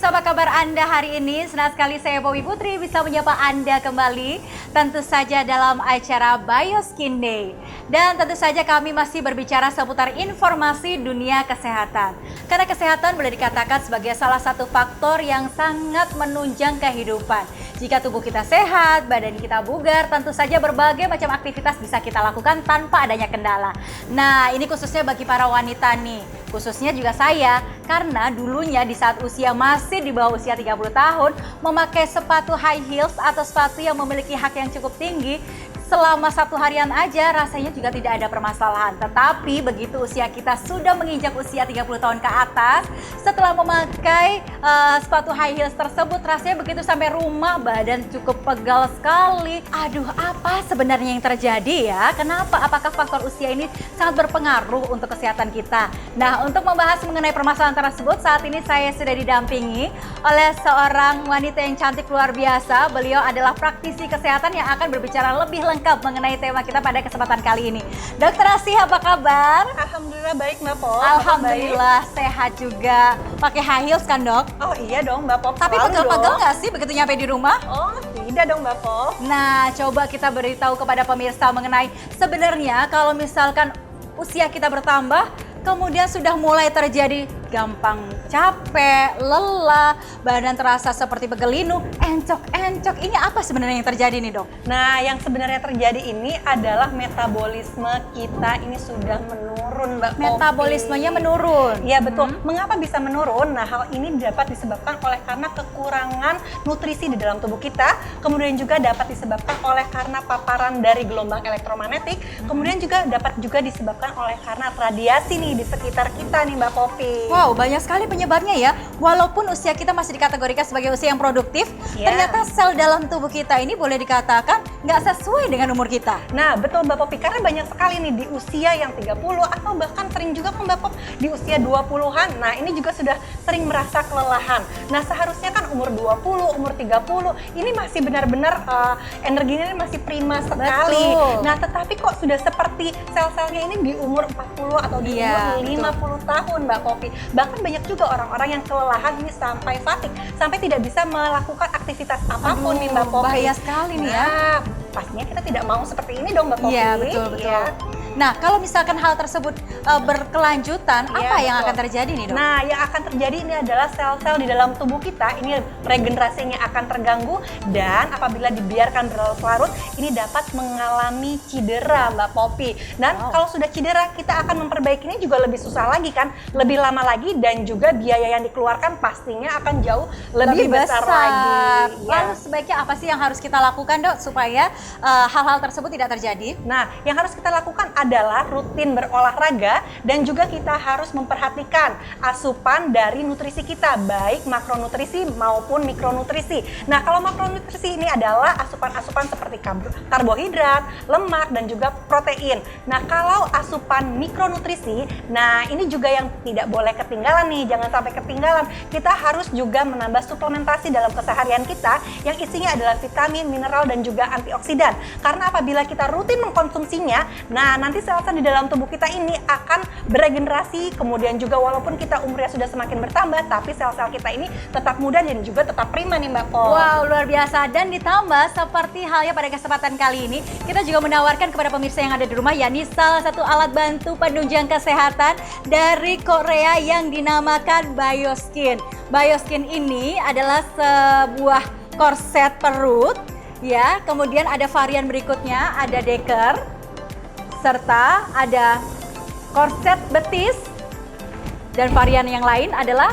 pemirsa, apa kabar Anda hari ini? Senang sekali saya Bowie Putri bisa menyapa Anda kembali, tentu saja dalam acara Bioskin Day. Dan tentu saja kami masih berbicara seputar informasi dunia kesehatan. Karena kesehatan boleh dikatakan sebagai salah satu faktor yang sangat menunjang kehidupan. Jika tubuh kita sehat, badan kita bugar, tentu saja berbagai macam aktivitas bisa kita lakukan tanpa adanya kendala. Nah, ini khususnya bagi para wanita nih, khususnya juga saya, karena dulunya di saat usia masih di bawah usia 30 tahun, memakai sepatu high heels atau sepatu yang memiliki hak yang cukup tinggi, selama 1 harian aja rasanya juga tidak ada permasalahan. Tetapi begitu usia kita sudah menginjak usia 30 tahun ke atas, setelah memakai sepatu high heels tersebut, rasanya begitu sampai rumah badan cukup pegal sekali. Aduh, apa sebenarnya yang terjadi ya? Kenapa? Apakah faktor usia ini sangat berpengaruh untuk kesehatan kita? Nah, untuk membahas mengenai permasalahan tersebut, saat ini saya sudah didampingi oleh seorang wanita yang cantik luar biasa. Beliau adalah praktisi kesehatan yang akan berbicara lebih lengkap mengenai tema kita pada kesempatan kali ini. Dokter Asih, apa kabar? Alhamdulillah baik, Mbak Pop. Alhamdulillah sehat juga. Pakai high heels kan, Dok? Oh iya dong, Mbak Pop. Tapi pegel-pegel nggak sih begitu nyampe di rumah? Oh tidak dong, Mbak Pop. Nah, coba kita beritahu kepada pemirsa mengenai sebenarnya kalau misalkan usia kita bertambah, kemudian sudah mulai terjadi gampang capek, lelah, badan terasa seperti begelinu, encok-encok. Ini apa sebenarnya yang terjadi nih, Dok? Nah, yang sebenarnya terjadi ini adalah metabolisme kita ini sudah menurun, Mbak Popi. Metabolismenya menurun. Iya, betul. Mengapa bisa menurun? Nah, hal ini dapat disebabkan oleh karena kekurangan nutrisi di dalam tubuh kita, kemudian juga dapat disebabkan oleh karena paparan dari gelombang elektromagnetik, kemudian juga dapat juga disebabkan oleh karena radiasi nih di sekitar kita nih, Mbak Popi. Wow, banyak sekali penyebabnya ya. Walaupun usia kita masih dikategorikan sebagai usia yang produktif, ternyata sel dalam tubuh kita ini boleh dikatakan nggak sesuai dengan umur kita. Nah, betul Mbak Popi, karena banyak sekali nih di usia yang 30 atau bahkan sering juga kan Mbak Pop di usia 20-an. Nah, ini juga sudah sering merasa kelelahan. Nah, seharusnya kan umur 20, umur 30 ini masih benar-benar energinya ini masih prima sekali. Betul. Nah, tetapi kok sudah seperti sel-selnya ini di umur 40 atau di umur 50 tahun, Mbak Popi. Bahkan banyak juga orang-orang yang kelelahan ini sampai fatigue, sampai tidak bisa melakukan aktivitas apapun nih, Mbak Popi. Bahaya sekali nih ya. Pastinya kita tidak mau seperti ini dong, Mbak Popi. Iya, betul. Ya. Nah, kalau misalkan hal tersebut berkelanjutan, apa yang akan terjadi nih, Dok? Nah, yang akan terjadi ini adalah sel-sel di dalam tubuh kita ini regenerasinya akan terganggu, dan apabila dibiarkan berlarut-larut ini dapat mengalami cedera, Mbak Popi. Dan kalau sudah cedera, kita akan memperbaikinya juga lebih susah lagi kan, lebih lama lagi, dan juga biaya yang dikeluarkan pastinya akan jauh lebih besar lagi. Lalu sebaiknya apa sih yang harus kita lakukan, Dok, supaya hal-hal tersebut tidak terjadi? Nah, yang harus kita lakukan adalah rutin berolahraga, dan juga kita harus memperhatikan asupan dari nutrisi kita, baik makronutrisi maupun mikronutrisi. Nah, kalau makronutrisi ini adalah asupan-asupan seperti karbohidrat, lemak, dan juga protein. Nah, kalau asupan mikronutrisi, nah ini juga yang tidak boleh ketinggalan nih, jangan sampai ketinggalan. Kita harus juga menambah suplementasi dalam keseharian kita yang isinya adalah vitamin, mineral, dan juga antioksidan. Karena apabila kita rutin mengkonsumsinya, nah nanti sel-sel di dalam tubuh kita ini akan beregenerasi, kemudian juga walaupun kita umurnya sudah semakin bertambah, tapi sel-sel kita ini tetap muda dan juga tetap prima nih, Mbak Pop. Wow, luar biasa. Dan ditambah seperti halnya pada kesempatan kali ini, kita juga menawarkan kepada pemirsa yang ada di rumah, yakni salah satu alat bantu penunjang kesehatan dari Korea yang dinamakan Bioskin. Bioskin ini adalah sebuah korset perut, ya. Kemudian ada varian berikutnya, ada deker, serta ada korset betis, dan varian yang lain adalah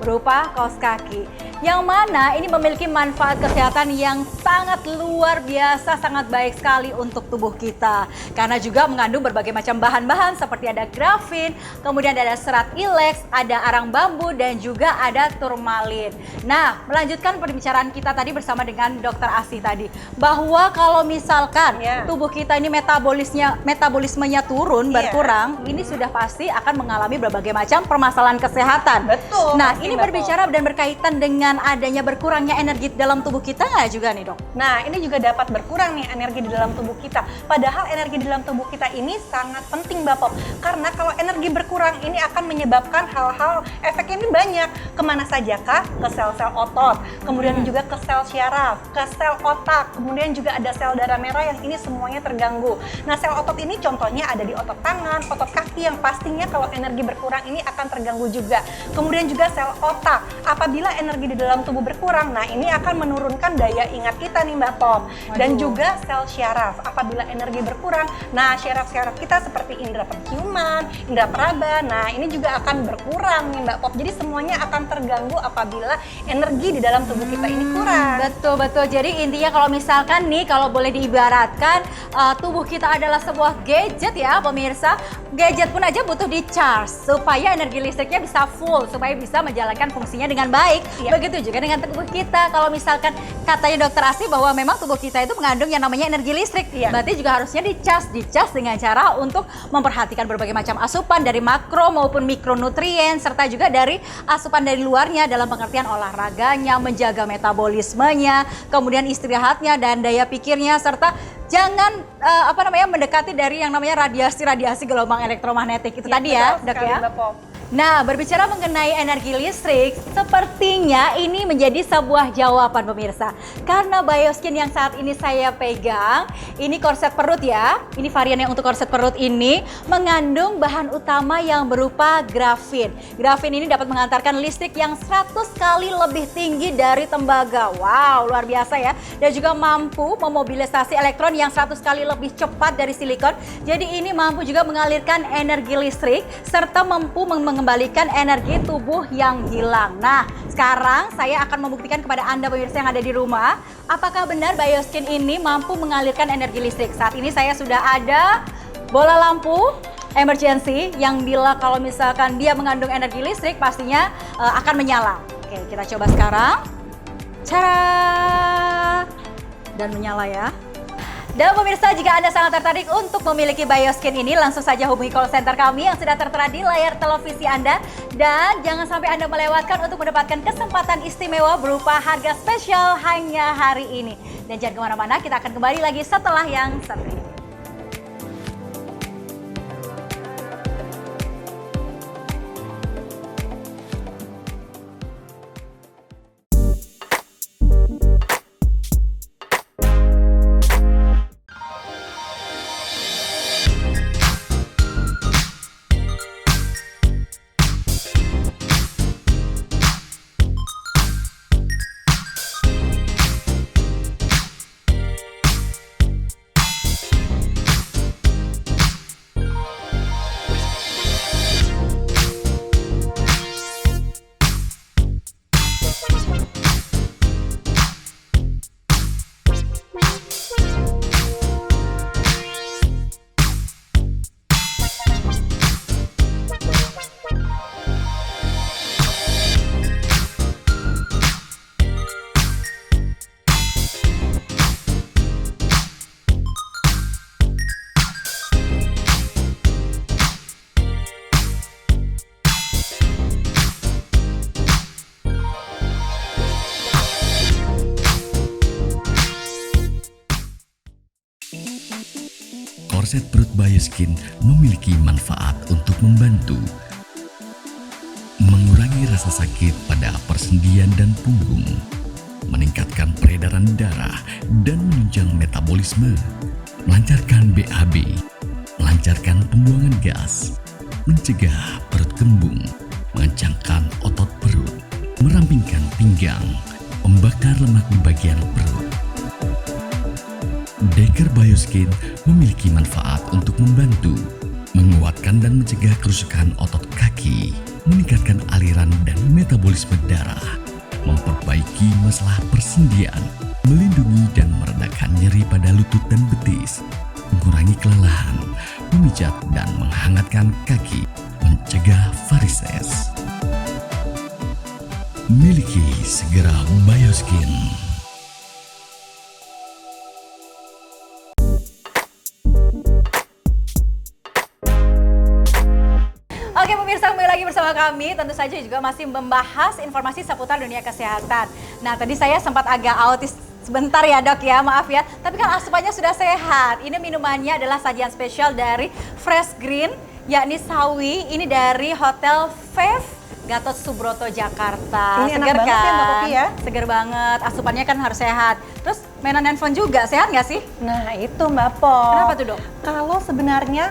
berupa kaos kaki. Yang mana ini memiliki manfaat kesehatan yang sangat luar biasa, sangat baik sekali untuk tubuh kita. Karena juga mengandung berbagai macam bahan-bahan seperti ada grafin, kemudian ada serat ileks, ada arang bambu, dan juga ada turmalin. Nah, melanjutkan pembicaraan kita tadi bersama dengan Dokter Asih tadi, bahwa kalau misalkan tubuh kita ini metabolismenya turun, berkurang, ini sudah pasti akan mengalami berbagai macam permasalahan kesehatan. Betul. Nah, ini berbicara dan berkaitan dengan adanya berkurangnya energi dalam tubuh kita nggak juga nih, Dok? Nah, ini juga dapat berkurang nih energi di dalam tubuh kita. Padahal energi di dalam tubuh kita ini sangat penting Mbak Pop. Karena kalau energi berkurang ini akan menyebabkan hal-hal efeknya ini banyak. Kemana saja kah? Ke sel-sel otot, kemudian juga ke sel syaraf, ke sel otak, kemudian juga ada sel darah merah yang ini semuanya terganggu. Nah, sel otot ini contohnya ada di otot tangan, otot kaki yang pastinya kalau energi berkurang ini akan terganggu juga. Kemudian juga sel otak. Apabila energi di dalam tubuh berkurang, nah ini akan menurunkan daya ingat kita nih Mbak Pop. Dan juga sel syaraf. Apabila energi berkurang, nah syaraf-syaraf kita seperti indera penciuman, indera peraba, nah ini juga akan berkurang nih Mbak Pop. Jadi semuanya akan terganggu apabila energi di dalam tubuh kita ini kurang. Betul. Jadi intinya kalau misalkan nih, kalau boleh diibaratkan tubuh kita adalah sebuah gadget ya pemirsa. Gadget pun aja butuh di charge supaya energi listriknya bisa full, supaya bisa menjalankan fungsinya dengan baik. Begitu juga dengan tubuh kita. Kalau misalkan katanya Dokter Asih bahwa memang tubuh kita itu mengandung yang namanya energi listrik, berarti juga harusnya dicas dengan cara untuk memperhatikan berbagai macam asupan dari makro maupun mikronutrien, serta juga dari asupan dari luarnya dalam pengertian olahraganya, menjaga metabolismenya, kemudian istirahatnya dan daya pikirnya, serta jangan mendekati dari yang namanya radiasi gelombang elektromagnetik itu tadi ya, Dok ya. Nah, berbicara mengenai energi listrik, sepertinya ini menjadi sebuah jawaban pemirsa. Karena Bioskin yang saat ini saya pegang, ini korset perut ya. Ini varian yang untuk korset perut ini mengandung bahan utama yang berupa grafin. Grafin ini dapat mengantarkan listrik yang 100 kali lebih tinggi dari tembaga. Wow, luar biasa ya. Dan juga mampu memobilisasi elektron yang 100 kali lebih cepat dari silikon. Jadi ini mampu juga mengalirkan energi listrik serta mampu mengembalikan energi tubuh yang hilang. Nah, sekarang saya akan membuktikan kepada Anda pemirsa yang ada di rumah, apakah benar Bioskin ini mampu mengalirkan energi listrik. Saat ini saya sudah ada bola lampu emergency yang bila kalau misalkan dia mengandung energi listrik pastinya akan menyala. Oke, kita coba sekarang. Cara dan menyala ya. Dan pemirsa, jika Anda sangat tertarik untuk memiliki Bioskin ini, langsung saja hubungi call center kami yang sudah tertera di layar televisi Anda. Dan jangan sampai Anda melewatkan untuk mendapatkan kesempatan istimewa berupa harga spesial hanya hari ini. Dan jangan kemana-mana, kita akan kembali lagi setelah yang satu ini. Korset perut Bioskin memiliki manfaat untuk membantu mengurangi rasa sakit pada persendian dan punggung, meningkatkan peredaran darah dan menunjang metabolisme, melancarkan BAB, melancarkan pembuangan gas, mencegah perut kembung, mengencangkan otot perut, merampingkan pinggang, membakar lemak di bagian perut. Deker Bioskin memiliki manfaat untuk membantu menguatkan dan mencegah kerusakan otot kaki, meningkatkan aliran dan metabolisme darah, memperbaiki masalah persendian, melindungi dan meredakan nyeri pada lutut dan betis, mengurangi kelelahan, memijat dan menghangatkan kaki, mencegah varises. Miliki segera Bioskin. Oke pemirsa, kembali lagi bersama kami, tentu saja juga masih membahas informasi seputar dunia kesehatan. Nah tadi saya sempat agak autis Sebentar ya dok ya, maaf ya. Tapi kan asupannya sudah sehat. Ini minumannya adalah sajian spesial dari Fresh Green, yakni sawi. Ini dari Hotel Fave Gatot Subroto Jakarta. Ini enak Seger banget kan? ya Mbak Popi ya. Seger banget. Asupannya kan harus sehat. Terus mainan handphone juga, sehat nggak sih? Nah itu Mbak Pop. Kenapa tuh dok? Kalau sebenarnya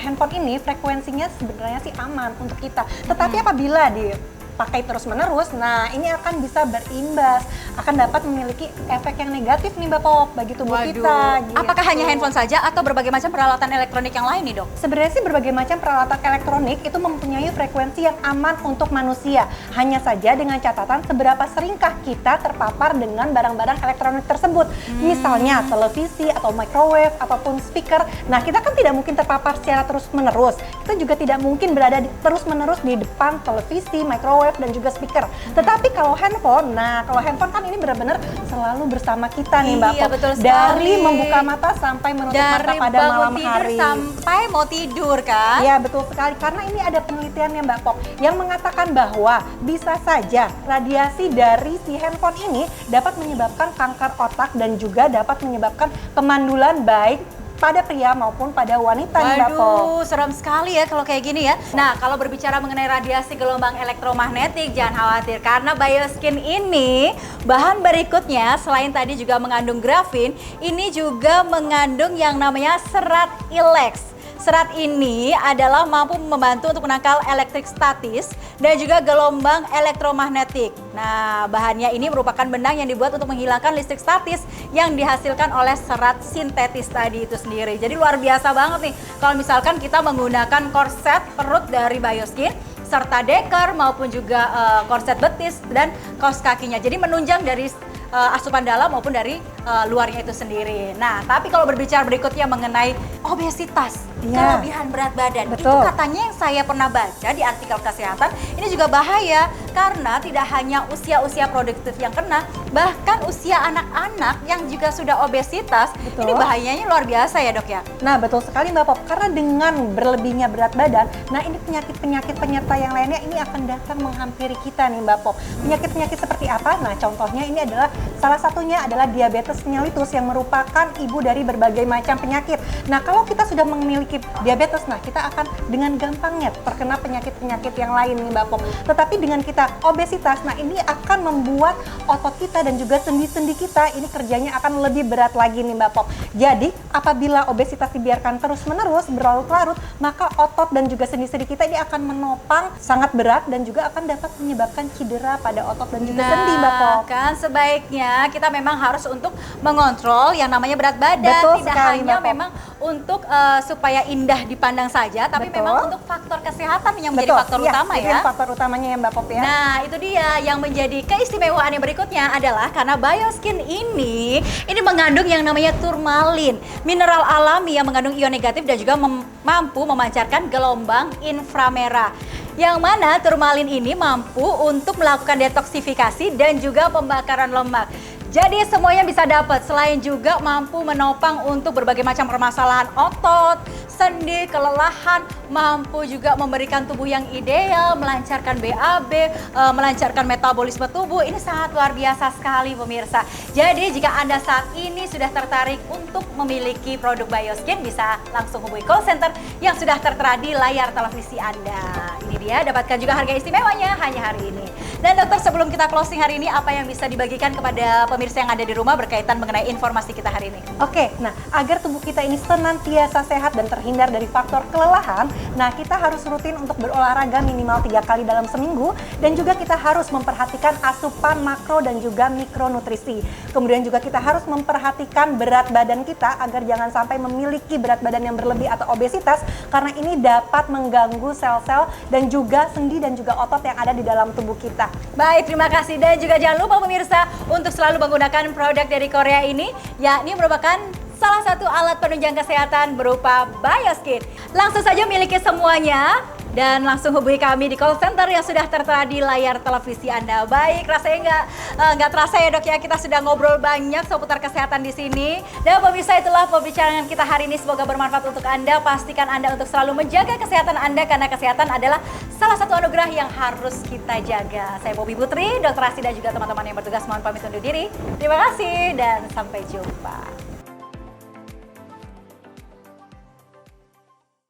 handphone ini frekuensinya sebenarnya sih aman untuk kita. Tetapi apabila dipakai terus-menerus, nah ini akan bisa berimbas, akan dapat memiliki efek yang negatif nih Mbak Pop bagi tubuh kita. Gitu. Apakah hanya handphone saja atau berbagai macam peralatan elektronik yang lain nih dok? Sebenarnya sih berbagai macam peralatan elektronik itu mempunyai frekuensi yang aman untuk manusia. Hanya saja dengan catatan seberapa seringkah kita terpapar dengan barang-barang elektronik tersebut. Misalnya televisi atau microwave ataupun speaker. Nah kita kan tidak mungkin terpapar secara terus-menerus. Kita juga tidak mungkin berada terus-menerus di depan televisi, microwave, dan juga speaker. Tetapi kalau handphone, nah kalau handphone kan ini benar-benar selalu bersama kita nih Mbak Iya, Pop. betul sekali. Dari membuka mata sampai menutup mata pada malam tidur hari. sampai mau tidur kan? Ya betul sekali, karena ini ada penelitiannya Mbak Pop yang mengatakan bahwa bisa saja radiasi dari si handphone ini dapat menyebabkan kanker otak dan juga dapat menyebabkan kemandulan baik pada pria maupun pada wanita nih Mbak Pop. Waduh, serem sekali ya kalau kayak gini ya. Nah, kalau berbicara mengenai radiasi gelombang elektromagnetik, jangan khawatir karena Bioskin ini bahan berikutnya selain tadi juga mengandung grafin, ini juga mengandung yang namanya serat ilex. Serat ini adalah mampu membantu untuk menangkal elektrik statis dan juga gelombang elektromagnetik. Nah, bahannya ini merupakan benang yang dibuat untuk menghilangkan listrik statis yang dihasilkan oleh serat sintetis tadi itu sendiri. Jadi luar biasa banget nih kalau misalkan kita menggunakan korset perut dari Bioskin serta deker maupun juga korset betis dan kaos kakinya. Jadi menunjang dari asupan dalam maupun dari luarnya itu sendiri. Nah, tapi kalau berbicara berikutnya mengenai obesitas, kelebihan berat badan, itu Betul. katanya yang saya pernah baca di artikel kesehatan, ini juga bahaya karena tidak hanya usia-usia produktif yang kena, bahkan usia anak-anak yang juga sudah obesitas, Betul. ini bahayanya luar biasa ya dok ya? Nah betul sekali Mbak Pop, karena dengan berlebihnya berat badan, nah ini penyakit-penyakit penyerta yang lainnya ini akan datang menghampiri kita nih Mbak Pop. Penyakit-penyakit seperti apa? Nah contohnya ini adalah salah satunya adalah diabetes mellitus yang merupakan ibu dari berbagai macam penyakit. Nah kalau kita sudah memiliki diabetes, nah kita akan dengan gampangnya terkena penyakit-penyakit yang lain nih Mbak Pop. Tetapi dengan kita obesitas, nah ini akan membuat otot kita dan juga sendi-sendi kita ini kerjanya akan lebih berat lagi nih Mbak Pop. Jadi apabila obesitas dibiarkan terus-menerus berlarut-larut, maka otot dan juga sendi-sendi kita ini akan menopang sangat berat dan juga akan dapat menyebabkan cedera pada otot dan juga sendi Mbak Pop. Kan sebaiknya kita memang harus untuk mengontrol yang namanya berat badan. Betul Tidak sekali, hanya Mbak Pop. memang untuk supaya indah dipandang saja, tapi Betul. memang untuk faktor kesehatan yang menjadi faktor iya, utama itu ya. faktor utamanya ya Mbak Pop ya. Nah, itu dia yang menjadi keistimewaan yang berikutnya adalah karena Bioskin ini mengandung yang namanya turmalin, mineral alami yang mengandung ion negatif dan juga mampu memancarkan gelombang inframerah. Yang mana turmalin ini mampu untuk melakukan detoksifikasi dan juga pembakaran lemak. Jadi semuanya bisa dapat, selain juga mampu menopang untuk berbagai macam permasalahan otot, sendi, kelelahan, mampu juga memberikan tubuh yang ideal, melancarkan BAB, melancarkan metabolisme tubuh. Ini sangat luar biasa sekali pemirsa. Jadi jika Anda saat ini sudah tertarik untuk memiliki produk Bioskin, bisa langsung hubungi call center yang sudah tertera di layar televisi Anda. Ini dia, dapatkan juga harga istimewanya hanya hari ini. Dan dokter, sebelum kita closing hari ini, apa yang bisa dibagikan kepada pemirsa yang ada di rumah berkaitan mengenai informasi kita hari ini? Oke, nah agar tubuh kita ini senantiasa sehat dan terhindar dari faktor kelelahan, nah kita harus rutin untuk berolahraga minimal 3 kali dalam seminggu, dan juga kita harus memperhatikan asupan makro dan juga mikronutrisi. Kemudian juga kita harus memperhatikan berat badan kita agar jangan sampai memiliki berat badan yang berlebih atau obesitas, karena ini dapat mengganggu sel-sel dan juga sendi dan juga otot yang ada di dalam tubuh kita. Baik, terima kasih. Dan juga jangan lupa pemirsa untuk selalu menggunakan produk dari Korea ini, yakni merupakan salah satu alat penunjang kesehatan berupa Bioskin. Langsung saja miliki semuanya dan langsung hubungi kami di call center yang sudah tertera di layar televisi Anda. Baik, rasanya nggak terasa ya dok ya, kita sudah ngobrol banyak seputar kesehatan di sini. Dan pemirsa, itulah pembicaraan kita hari ini, semoga bermanfaat untuk Anda. Pastikan Anda untuk selalu menjaga kesehatan Anda karena kesehatan adalah salah satu anugerah yang harus kita jaga. Saya Bobi Putri, Dr. Asi dan juga teman-teman yang bertugas mohon pamit undur diri. Terima kasih dan sampai jumpa.